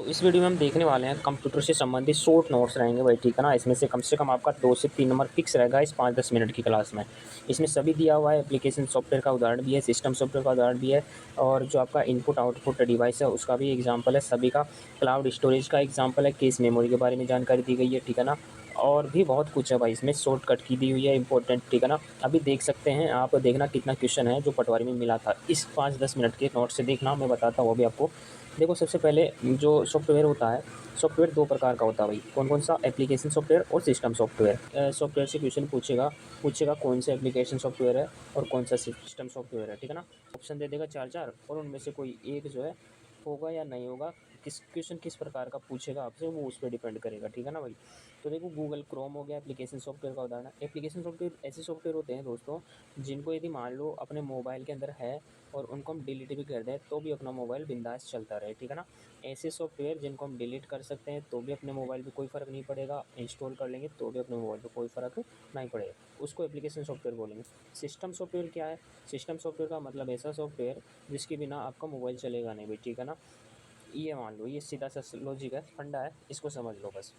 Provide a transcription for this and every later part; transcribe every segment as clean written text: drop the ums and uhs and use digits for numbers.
तो इस वीडियो में हम देखने वाले हैं कंप्यूटर से संबंधित शॉर्ट नोट्स रहेंगे भाई, ठीक है ना। इसमें से कम आपका 2 से 3 नंबर फिक्स रहेगा इस 5-10 मिनट की क्लास में। इसमें सभी दिया हुआ है, एप्लीकेशन सॉफ्टवेयर का उदाहरण भी है, सिस्टम सॉफ्टवेयर का उदाहरण भी है, और जो आपका इनपुट आउटपुट डिवाइस है उसका भी एग्जाम्पल है, सभी का क्लाउड स्टोरेज का एग्जाम्पल है, केस मेमोरी के बारे में जानकारी दी गई है, ठीक है ना। और भी बहुत कुछ है भाई, इसमें शॉर्टकट की दी हुई है इंपॉर्टेंट, ठीक है ना। अभी देख सकते हैं आप, देखना कितना क्वेश्चन है जो पटवारी में मिला था। इस 5-10 मिनट के नोट से देखना, मैं बताता हूँ वो भी आपको। देखो, सबसे पहले जो सॉफ्टवेयर होता है, सॉफ्टवेयर 2 प्रकार का होता है भाई। कौन-कौन सा? एप्लीकेशन सॉफ्टवेयर और सिस्टम सॉफ्टवेयर। सॉफ्टवेयर से क्वेश्चन पूछेगा पूछेगा कौन सा एप्लीकेशन सॉफ्टवेयर है और कौन सा सिस्टम सॉफ्टवेयर है, ठीक है ना। ऑप्शन दे देगा 4-4, और उनमें से कोई एक जो है होगा या नहीं होगा। क्वेश्चन किस प्रकार का पूछेगा आपसे, वो उस पे डिपेंड करेगा, ठीक है ना भाई। तो देखो, गूगल क्रोम हो गया एप्लीकेशन सॉफ्टवेयर का उदाहरण। एप्लीकेशन सॉफ्टवेयर ऐसे सॉफ्टवेयर होते हैं दोस्तों, जिनको यदि मान लो अपने मोबाइल के अंदर है और उनको हम डिलीट भी कर दें तो भी अपना मोबाइल बिंदास चलता रहे, ठीक है ना। ऐसे सॉफ्टवेयर जिनको हम डिलीट कर सकते हैं तो भी अपने मोबाइल पे कोई फ़र्क नहीं पड़ेगा, इंस्टॉल कर लेंगे तो भी अपने मोबाइल पे कोई फ़र्क नहीं पड़ेगा, उसको एप्लीकेशन सॉफ्टवेयर बोलेंगे। सिस्टम सॉफ्टवेयर क्या है? सिस्टम सॉफ्टवेयर का मतलब ऐसा सॉफ्टवेयर जिसके बिना आपका मोबाइल चलेगा नहीं भाई, ठीक है ना। ये मान लो, ये सीधा सा लॉजिक है, फंडा है, इसको समझ लो बस।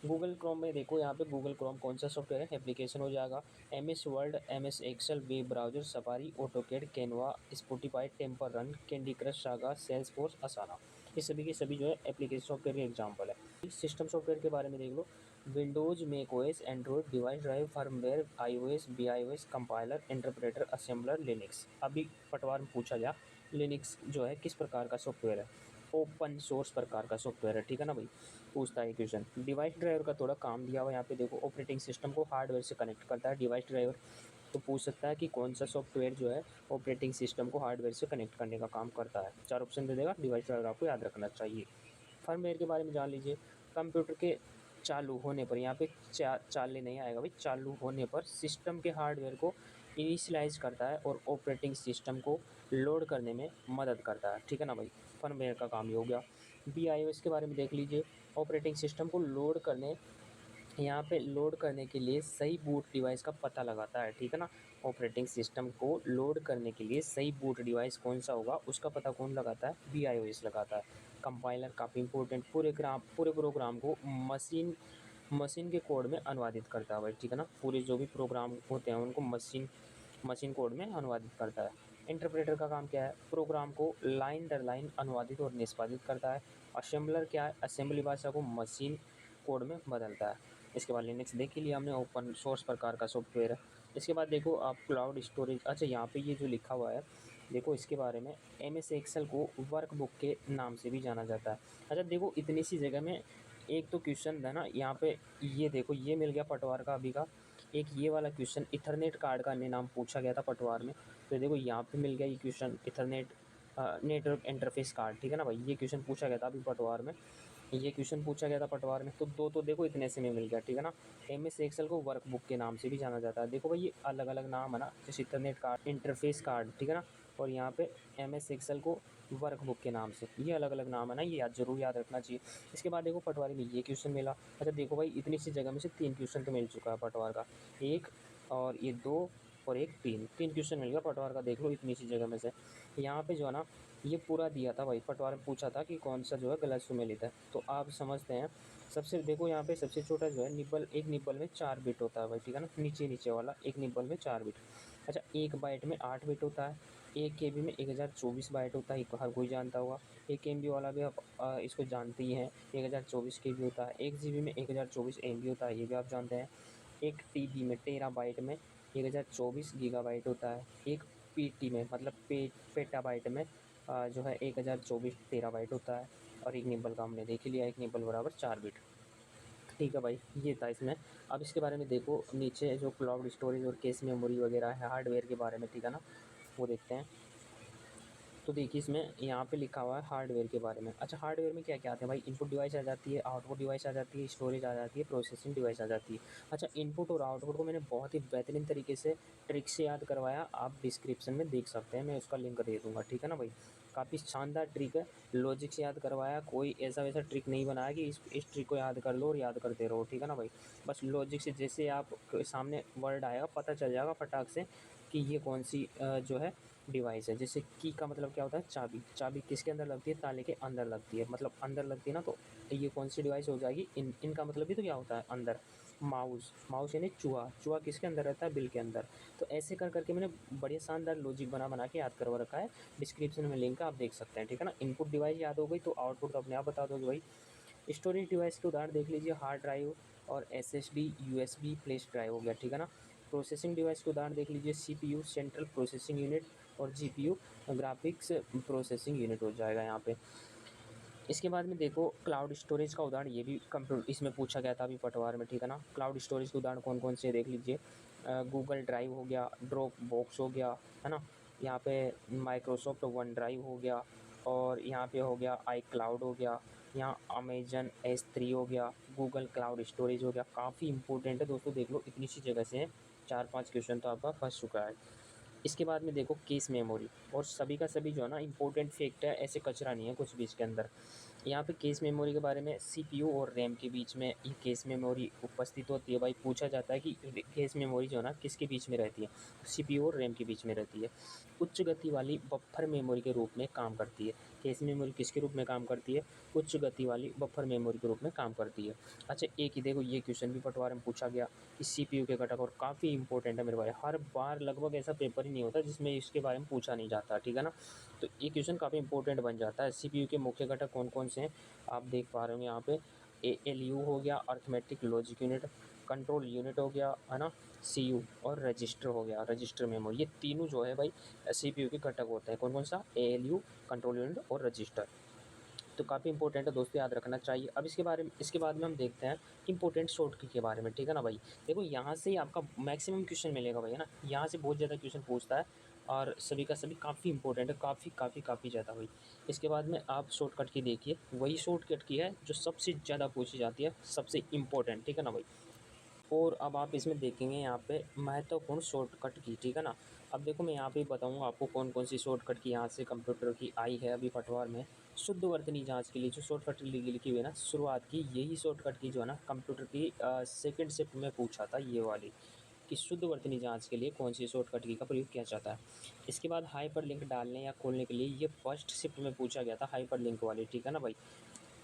गूगल क्रोम में देखो, यहाँ पे गूगल क्रोम कौन सा सॉफ्टवेयर है? एप्लीकेशन हो जाएगा। M S Word, M S Excel, web browser, Safari, AutoCAD, Canva, Spotify, Temple Run, Candy Crush, Saga, Salesforce, Asana. ये सभी के सभी जो है एप्लीकेशन सॉफ्टवेयर के एग्जाम्पल है। सिस्टम सॉफ्टवेयर के बारे में देख लो। Windows, Mac OS, Android device drive, firmware, iOS, BIOS, compiler, interpreter, assembler, Linux. अभी पटवार में पूछा गया, लिनक्स जो है किस प्रकार का सॉफ्टवेयर है? ओपन सोर्स प्रकार का सॉफ्टवेयर है, ठीक है ना भाई। पूछता है क्वेश्चन। डिवाइस ड्राइवर का थोड़ा काम दिया हुआ है यहाँ पे, देखो ऑपरेटिंग सिस्टम को हार्डवेयर से कनेक्ट करता है डिवाइस ड्राइवर। तो पूछ सकता है कि कौन सा सॉफ्टवेयर जो है ऑपरेटिंग सिस्टम को हार्डवेयर से कनेक्ट करने का काम करता है। 4 ऑप्शन दे देगा, डिवाइस ड्राइवर आपको याद रखना चाहिए। फर्मवेयर के बारे में जान लीजिए। कंप्यूटर के चालू होने पर, यहाँ पे चालने नहीं आएगा भाई, चालू होने पर सिस्टम के हार्डवेयर को इनिशियलाइज करता है और ऑपरेटिंग सिस्टम को लोड करने में मदद करता है, ठीक है ना भाई। फर्मवेयर का काम ये हो गया। बीआईओएस के बारे में देख लीजिए। ऑपरेटिंग सिस्टम को लोड करने, यहाँ पे लोड करने के लिए सही बूट डिवाइस का पता लगाता है, ठीक है ना। ऑपरेटिंग सिस्टम को लोड करने के लिए सही बूट डिवाइस कौन सा होगा उसका पता कौन लगाता है? बीआईओएस लगाता है। कंपाइलर काफ़ी इंपॉर्टेंट, पूरे प्रोग्राम को मशीन मशीन के कोड में अनुवादित करता है भाई, ठीक है ना। पूरे जो भी प्रोग्राम होते हैं उनको मशीन मशीन कोड में अनुवादित करता है। इंटरप्रेटर का काम क्या है? प्रोग्राम को लाइन दर लाइन अनुवादित और निष्पादित करता है। असेंबलर क्या है? असेंबली भाषा को मशीन कोड में बदलता है। इसके बाद लिनक्स देख ही लिया हमने, ओपन सोर्स प्रकार का सॉफ्टवेयर है। इसके बाद देखो आप क्लाउड स्टोरेज। अच्छा, यहाँ पे ये जो लिखा हुआ है, देखो इसके बारे में, एम एस एक्सेल को वर्कबुक के नाम से भी जाना जाता है। अच्छा देखो, इतनी सी जगह में एक तो क्वेश्चन है ना यहाँ पे, ये देखो ये मिल गया पटवार का अभी का। एक ये वाला क्वेश्चन इथरनेट कार्ड का नाम पूछा गया था पटवार में, तो देखो यहाँ पे मिल गया ये question, Ethernet network interface card, ठीक है ना भाई। ये क्वेश्चन पूछा गया था अभी पटवार में, ये क्वेश्चन पूछा गया था पटवार में। तो दो तो देखो इतने से में मिल गया, ठीक है ना। एम एस एक्सेल को वर्कबुक के नाम से भी जाना जाता है। देखो भाई, ये अलग अलग नाम है ना, जैसे इंटरनेट कार्ड, इंटरफेस कार्ड, ठीक है ना। और यहाँ पे एम एस एक्सेल को वर्कबुक के नाम से, ये अलग अलग नाम है ना, ये जरूर याद रखना चाहिए। इसके बाद देखो पटवारी में ये क्वेश्चन मिला। अच्छा देखो भाई, इतनी सी जगह में से 3 क्वेश्चन तो मिल चुका है पटवार का, एक और ये 2 और एक 3 क्वेश्चन मिल गया पटवार का, देख लो इतनी सी जगह में से। यहाँ पे जो है ना, ये पूरा दिया था भाई, पटवार में पूछा था कि कौन सा जो है गलत सुमेलित है, तो आप समझते हैं। सबसे देखो यहाँ पे सबसे छोटा जो है निब्बल, एक निब्बल में 4 बिट होता है भाई, ठीक है ना, नीचे नीचे वाला एक निब्बल में 4 बिट। अच्छा, एक बाइट में 8 बिट होता है। 1 केबी में 1024 बाइट होता है, हर कोई जानता होगा। 1 एमबी वाला भी आप इसको जानते ही हैं, 1024 केबी होता है। 1 जीबी में 1024 एमबी होता है, ये भी आप जानते हैं। एक टीबी में, टेराबाइट में 1024 गीगाबाइट होता है। एक पीटी में, मतलब पेटाबाइट में जो है 1024 टेराबाइट होता है। और एक निब्बल का हमने देख ही लिया, एक निब्बल बराबर 4 बिट, ठीक है भाई। ये था इसमें। अब इसके बारे में देखो, नीचे जो क्लाउड स्टोरेज और केस मेमोरी वगैरह है हार्डवेयर के बारे में, ठीक है ना, वो देखते हैं। तो देखिए इसमें यहाँ पे लिखा हुआ है हार्डवेयर के बारे में। अच्छा, हार्डवेयर में क्या क्या आते हैं भाई? इनपुट डिवाइस आ जाती है, आउटपुट डिवाइस आ जाती है, स्टोरेज आ जाती है, प्रोसेसिंग डिवाइस आ जाती है। अच्छा, इनपुट और आउटपुट को मैंने बहुत ही बेहतरीन तरीके से ट्रिक से याद करवाया, आप डिस्क्रिप्शन में देख सकते हैं, मैं उसका लिंक दे दूँगा, ठीक है ना भाई। काफ़ी शानदार ट्रिक है, लॉजिक से याद करवाया, कोई ऐसा वैसा ट्रिक नहीं बनाया कि इस ट्रिक को याद कर लो और याद करते रहो, ठीक है ना भाई। बस लॉजिक से, जैसे आप सामने वर्ड आएगा पता चल जाएगा फटाक से कि ये कौन सी जो है डिवाइस है। जैसे की का मतलब क्या होता है, चाबी। चाबी किसके अंदर लगती है, ताले के अंदर लगती है, मतलब अंदर लगती है ना, तो ये कौन सी डिवाइस हो जाएगी, इनका मतलब भी तो क्या होता है, अंदर। माउस, माउस यानी चूहा, चूहा किसके अंदर रहता है, बिल के अंदर। तो ऐसे कर करके मैंने बढ़िया शानदार लॉजिक बना बना के याद करवा रखा है, डिस्क्रिप्शन में लिंक है, आप देख सकते हैं, ठीक है ना। इनपुट डिवाइस याद हो गई तो आउटपुट तो अपने आप बता दोगे भाई। स्टोरेज डिवाइस के उदाहरण देख लीजिए, हार्ड ड्राइव और एसएसडी, यूएसबी फ्लैश ड्राइव हो गया, ठीक है ना। प्रोसेसिंग डिवाइस के उदाहरण देख लीजिए, सीपीयू सेंट्रल प्रोसेसिंग यूनिट और जीपीयू ग्राफिक्स प्रोसेसिंग यूनिट हो जाएगा यहाँ पे। इसके बाद में देखो क्लाउड स्टोरेज का उदाहरण, ये भी कंप्यूटर इसमें पूछा गया था अभी पटवार में, ठीक है ना। क्लाउड स्टोरेज के उदाहरण कौन कौन से देख लीजिए, गूगल ड्राइव हो गया, ड्रॉप बॉक्स हो गया, है ना। यहाँ पे माइक्रोसॉफ्ट वन ड्राइव हो गया, और यहाँ पे हो गया आई क्लाउड हो गया, यहाँ अमेजन S3 हो गया, गूगल क्लाउड स्टोरेज हो गया। काफ़ी इंपॉर्टेंट है दोस्तों, देख लो इतनी सी जगह से हैं, 4-5 क्वेश्चन तो आपका फंस चुका है। इसके बाद में देखो केस मेमोरी, और सभी का सभी जो है ना इंपॉर्टेंट फैक्ट है, ऐसे कचरा नहीं है कुछ भी इसके अंदर। यहाँ पे केस मेमोरी के बारे में, सीपीयू और रैम के बीच में ये केस मेमोरी उपस्थित होती है भाई। पूछा जाता है कि केस मेमोरी जो है ना किसके बीच में रहती है, सीपीयू और रैम के बीच में रहती है। उच्च गति वाली बफर मेमोरी के रूप में काम करती है। केस मेमोरी किसके रूप में काम करती है, उच्च गति वाली बफर मेमोरी के रूप में काम करती है। अच्छा एक ही देखो, ये क्वेश्चन भी पटवार में पूछा गया कि सीपीयू के घटक, और काफ़ी इंपॉर्टेंट है मेरे भाई, हर बार लगभग ऐसा पेपर ही नहीं होता जिसमें इसके बारे में पूछा नहीं जाता, ठीक है ना। तो ये क्वेश्चन काफ़ी इंपॉर्टेंट बन जाता है। सीपीयू के मुख्य घटक कौन कौन से हैं, आप देख पा रहे हो यहाँ पे, एएलयू हो गया, arithmetic logic unit, control unit हो गया, है ना, सीयू, और रजिस्टर हो गया, रजिस्टर मेमोरी। ये तीनों जो है भाई सीपीयू के घटक होते हैं। कौन कौन सा, एएलयू, कंट्रोल यूनिट और रजिस्टर। तो काफ़ी इंपॉर्टेंट है दोस्तों, याद रखना चाहिए। अब इसके बाद में हम देखते हैं इंपॉर्टेंट शॉर्ट की के बारे में, ठीक है ना भाई। देखो यहाँ से ही आपका मैक्सिमम क्वेश्चन मिलेगा भाई, है ना, यहाँ से बहुत ज़्यादा क्वेश्चन पूछता है, और सभी का सभी काफ़ी इंपॉर्टेंट है, काफ़ी काफ़ी काफ़ी ज़्यादा भाई। इसके बाद में आप शॉर्टकट की देखिए, वही शॉर्टकट की है जो सबसे ज़्यादा पूछी जाती है, सबसे इंपॉर्टेंट, ठीक है ना भाई। और अब आप इसमें देखेंगे यहाँ पे महत्वपूर्ण शॉर्टकट की, ठीक है ना। अब देखो मैं यहाँ पे बताऊँगा आपको कौन कौन सी शॉर्टकट की यहाँ से कंप्यूटर की आई है अभी पटवार में। शुद्ध वर्तनी जांच के लिए जो शॉर्टकट लिखी हुई है ना शुरुआत की, यही शॉर्टकट की जो है ना कंप्यूटर की सेकंड शिफ्ट में पूछा था, ये वाली, कि शुद्ध वर्तनी जांच के लिए कौन सी शॉर्टकट की का प्रयोग किया जाता है। इसके बाद हाइपर लिंक डालने या खोलने के लिए ये फर्स्ट शिफ्ट में पूछा गया था, हाइपर लिंक वाली, ठीक है ना भाई,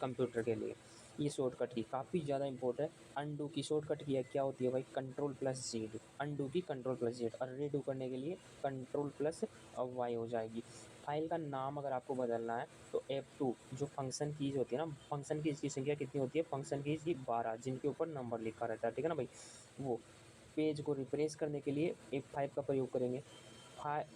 कंप्यूटर के लिए। ये शॉर्टकट की काफ़ी ज़्यादा इंपॉर्टेंट है। अनडू की शॉर्टकट की है, क्या होती है भाई, कंट्रोल प्लस जेड, अनडू की कंट्रोल प्लस जेड, और रीडू करने के लिए कंट्रोल प्लस वाई हो जाएगी। फाइल का नाम अगर आपको बदलना है तो F2, जो फंक्शन कीज होती है ना, फंक्शन कीज की संख्या कितनी होती है, फंक्शन कीज की 12, जिनके ऊपर नंबर लिखा रहता है, ठीक है ना भाई। वो पेज को रिफ्रेश करने के लिए F5 का प्रयोग करेंगे।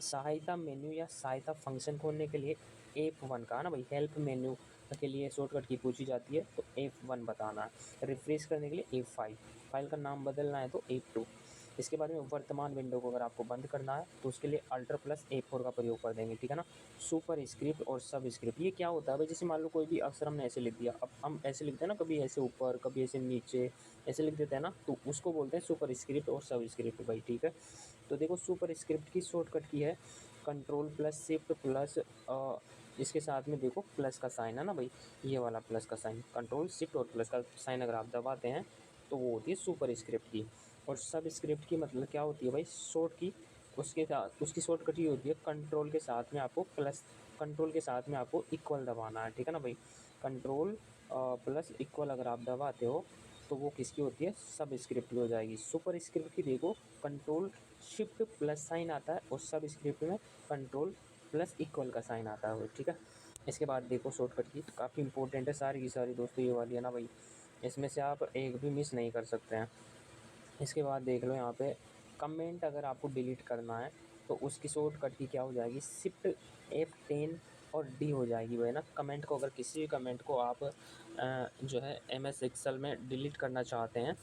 सहायता मेन्यू या सहायता फंक्शन खोलने के लिए F1 का, है ना भाई। हेल्प मेन्यू के लिए शॉर्टकट की पूछी जाती है तो F1 बताना है। रिफ्रेश करने के लिए F5, फाइल का नाम बदलना है तो F2। इसके बाद में वर्तमान विंडो को अगर आपको बंद करना है तो उसके लिए अल्टर प्लस F4 का प्रयोग कर देंगे, ठीक है ना। सुपर स्क्रिप्ट और सब स्क्रिप्ट, ये क्या होता है भाई, जैसे मान लो कोई भी अक्षर हमने ऐसे लिख दिया, अब हम ऐसे लिखते हैं ना, कभी ऐसे ऊपर कभी ऐसे नीचे ऐसे लिख देते हैं ना, तो उसको बोलते हैं सुपर स्क्रिप्ट और सब स्क्रिप्ट भाई, ठीक है। तो देखो सुपर स्क्रिप्ट की शॉर्टकट की है कंट्रोल प्लस शिफ्ट प्लस, इसके साथ में देखो प्लस का साइन है ना भाई, ये वाला प्लस का साइन, कंट्रोल शिफ्ट और प्लस का साइन अगर आप दबाते हैं तो वो होती है सुपर स्क्रिप्ट की। और सब स्क्रिप्ट की मतलब क्या होती है भाई, शॉर्ट की, उसके साथ उसकी शॉर्टकट ये होती है कंट्रोल के साथ में आपको प्लस, कंट्रोल के साथ में आपको इक्वल दबाना है, ठीक है ना भाई। कंट्रोल प्लस इक्वल अगर आप दबाते हो तो वो किसकी होती है, सब स्क्रिप्ट की हो जाएगी। सुपर स्क्रिप्ट की देखो कंट्रोल शिफ्ट प्लस साइन आता है, और सब स्क्रिप्ट में कंट्रोल प्लस इक्वल का साइन आता है, ठीक है। इसके बाद देखो शॉर्टकट की काफ़ी इंपॉर्टेंट है सारी की सारी दोस्तों, ये वाली है ना भाई, इसमें से आप एक भी मिस नहीं कर सकते हैं। इसके बाद देख लो यहाँ पे कमेंट अगर आपको डिलीट करना है तो उसकी शॉर्टकट की क्या हो जाएगी, शिफ्ट F10 और डी हो जाएगी वही ना। कमेंट को अगर किसी भी कमेंट को आप जो है MS एक्सेल में डिलीट करना चाहते हैं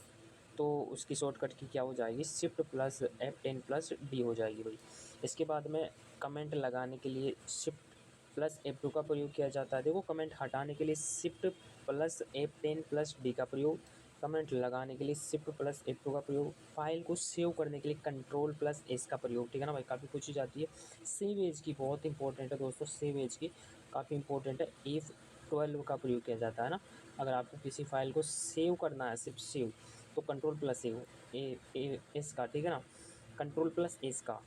तो उसकी शॉर्टकट की क्या हो जाएगी, shift plus F10 plus D हो जाएगी भाई। इसके बाद में कमेंट लगाने के लिए शिफ्ट प्लस F2 का प्रयोग किया जाता है। देखो कमेंट हटाने के लिए shift plus F10 plus D का प्रयोग, कमेंट लगाने के लिए शिफ्ट प्लस F2 का प्रयोग, फाइल को सेव करने के लिए कंट्रोल प्लस एस का प्रयोग, ठीक है ना भाई, काफ़ी पूछी जाती है। सेव एज की बहुत इंपॉर्टेंट है दोस्तों, सेव एज की काफ़ी इंपॉर्टेंट है, F12 का प्रयोग किया जाता है ना। अगर आपको किसी फाइल को सेव करना है, सिर्फ सेव, तो control plus save A S का, ठीक है ना, कंट्रोल प्लस एस का,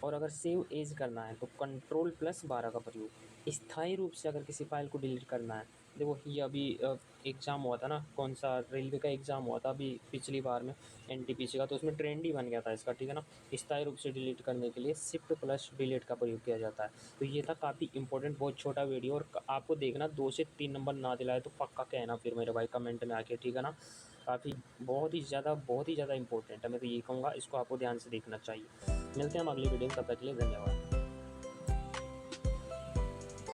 और अगर सेव एज करना है तो कंट्रोल+12 का प्रयोग। स्थायी रूप से अगर किसी फाइल को डिलीट करना है, देखो ये अभी एग्ज़ाम हुआ था ना, कौन सा रेलवे का एग्ज़ाम हुआ था अभी पिछली बार में, एनटीपीसी का, तो उसमें ट्रेंड ही बन गया था इसका, ठीक है ना। स्थायी रूप से डिलीट करने के लिए शिफ्ट+डिलीट का प्रयोग किया जाता है। तो ये था काफ़ी इंपॉर्टेंट, बहुत छोटा वीडियो, और आपको देखना 2 से 3 नंबर ना दिलाए तो पक्का कहना फिर मेरे भाई कमेंट में आके, ठीक है ना। काफ़ी बहुत ही ज़्यादा इंपॉर्टेंट है, मैं तो यही कहूँगा, इसको आपको ध्यान से देखना चाहिए। मिलते हैं हम अगली वीडियो में, तब तक के लिए धन्यवाद।